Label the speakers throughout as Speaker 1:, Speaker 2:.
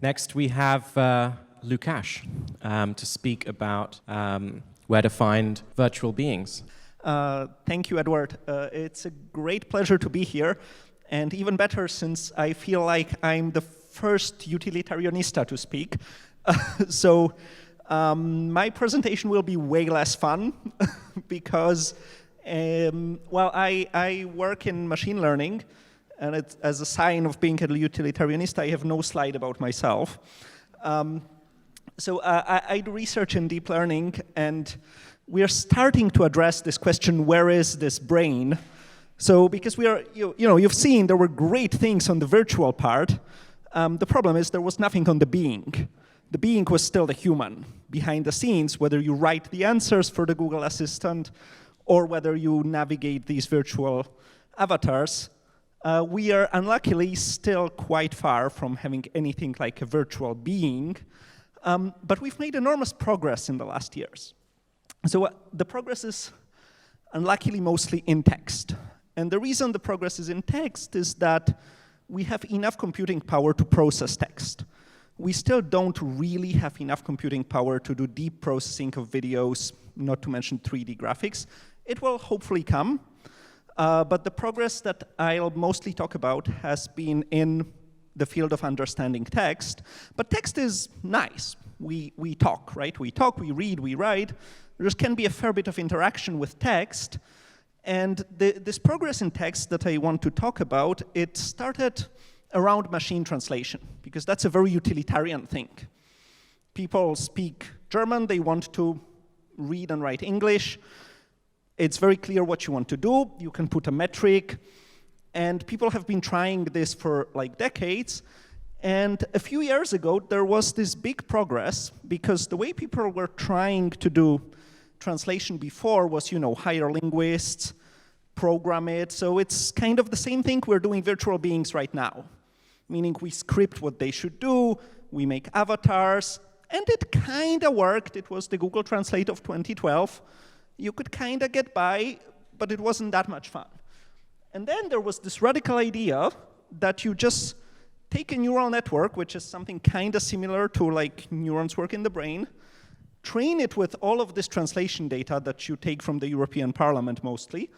Speaker 1: Next, we have Lukasz to speak about where to find virtual beings.
Speaker 2: Thank you, Edward. It's a great pleasure to be here, and even better since I feel like I'm the first utilitarianista to speak. So my presentation will be way less fun because, well, I work in machine learning, and it's, as a sign of being a utilitarianist, I have no slide about myself. So I do research in deep learning, and we are starting to address this question, where is this brain? So because we are, you've seen there were great things on the virtual part. The problem is there was nothing on the being. The being was still the human. Behind the scenes, whether you write the answers for the Google Assistant or whether you navigate these virtual avatars, we are unluckily still quite far from having anything like a virtual being, but we've made enormous progress in the last years. So the progress is unluckily mostly in text. And the reason the progress is in text is that we have enough computing power to process text. We still don't really have enough computing power to do deep processing of videos, not to mention 3D graphics. It will hopefully come. But the progress that I'll mostly talk about has been in the field of understanding text. But text is nice. We talk, right? We talk, we read, we write. There can be a fair bit of interaction with text. And this progress in text that I want to talk about, it started around machine translation, because that's a very utilitarian thing. People speak German, they want to read and write English. It's very clear what you want to do. You can put a metric. And people have been trying this for like decades. And a few years ago, there was this big progress, because the way people were trying to do translation before was, hire linguists, program it. So it's kind of the same thing we're doing virtual beings right now, meaning we script what they should do, we make avatars, and it kind of worked. It was the Google Translate of 2012. You could kind of get by, but it wasn't that much fun. And then there was this radical idea that you just take a neural network, which is something kind of similar to like neurons work in the brain, train it with all of this translation data that you take from the European Parliament mostly.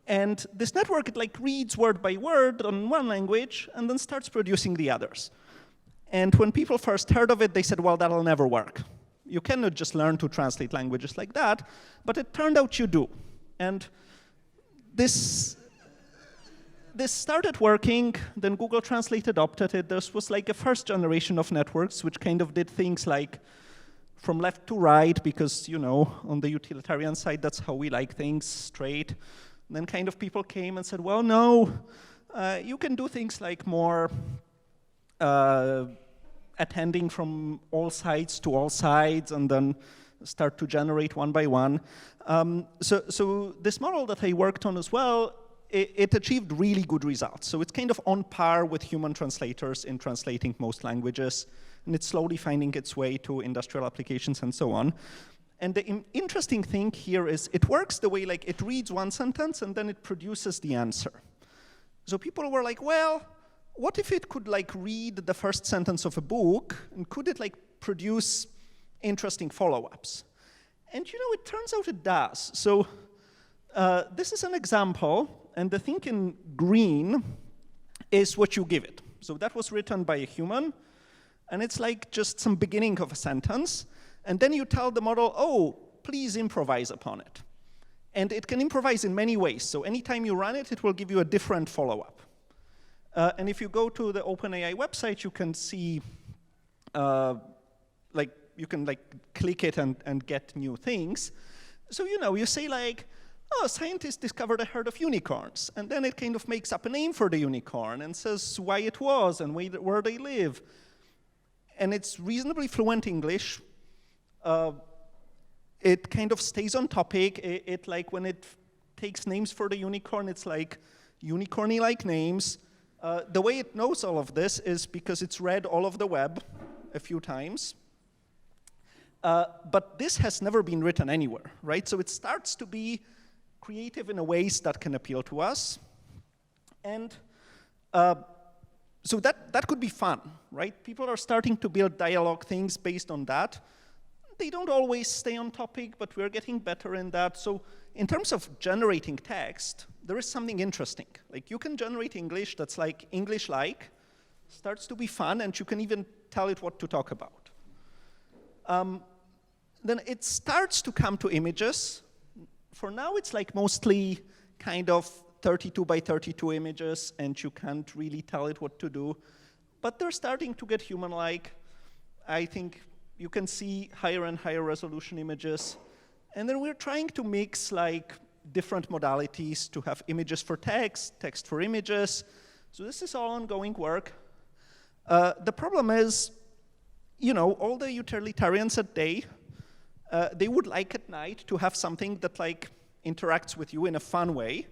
Speaker 2: And this network, it like reads word by word on one language and then starts producing the others. And when people first heard of it, they said, well, that'll never work. You cannot just learn to translate languages like that, but it turned out you do. And this started working, then Google Translate adopted it. This was like a first generation of networks, which kind of did things like from left to right, because, on the utilitarian side, that's how we like things, straight. And then kind of people came and said, well, no, you can do things like more attending from all sides to all sides, and then start to generate one by one. So this model that I worked on as well, it achieved really good results. So it's kind of on par with human translators in translating most languages, and it's slowly finding its way to industrial applications and so on. And the interesting thing here is it works the way like it reads one sentence and then it produces the answer. So people were like, well, what if it could like read the first sentence of a book, and could it like produce interesting follow-ups? And it turns out it does. So this is an example, and the thing in green is what you give it. So that was written by a human, and it's like just some beginning of a sentence. And then you tell the model, oh, please improvise upon it. And it can improvise in many ways. So anytime you run it, it will give you a different follow-up. And if you go to the OpenAI website, you can see, you can click it and get new things. So you say like, oh, scientists discovered a herd of unicorns. And then it kind of makes up a name for the unicorn and says why it was and where they live. And it's reasonably fluent English. It kind of stays on topic. It like when it takes names for the unicorn, it's like unicorny-like names. The way it knows all of this is because it's read all of the web a few times. But this has never been written anywhere, right? So it starts to be creative in a ways that can appeal to us. And So that could be fun, right? People are starting to build dialogue things based on that. They don't always stay on topic, but we're getting better in that. So in terms of generating text, there is something interesting. Like you can generate English that's like English-like, starts to be fun, and you can even tell it what to talk about. Then it starts to come to images. For now, it's like mostly kind of 32 by 32 images, and you can't really tell it what to do. But they're starting to get human-like. I think you can see higher and higher resolution images. And then we're trying to mix like different modalities to have images for text, text for images. So this is all ongoing work. The problem is, you know, all the utilitarians at day, they would like at night to have something that like interacts with you in a fun way.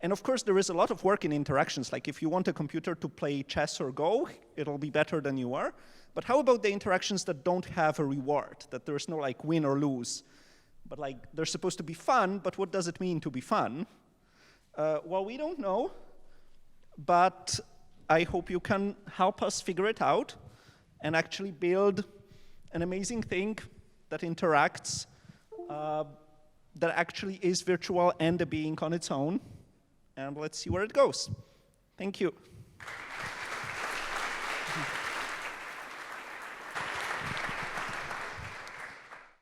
Speaker 2: And of course, there is a lot of work in interactions. Like if you want a computer to play chess or Go, it'll be better than you are. But how about the interactions that don't have a reward, that there's no like win or lose? But like they're supposed to be fun, but what does it mean to be fun? Well, we don't know, but I hope you can help us figure it out and actually build an amazing thing that interacts, that actually is virtual and a being on its own. And let's see where it goes. Thank you.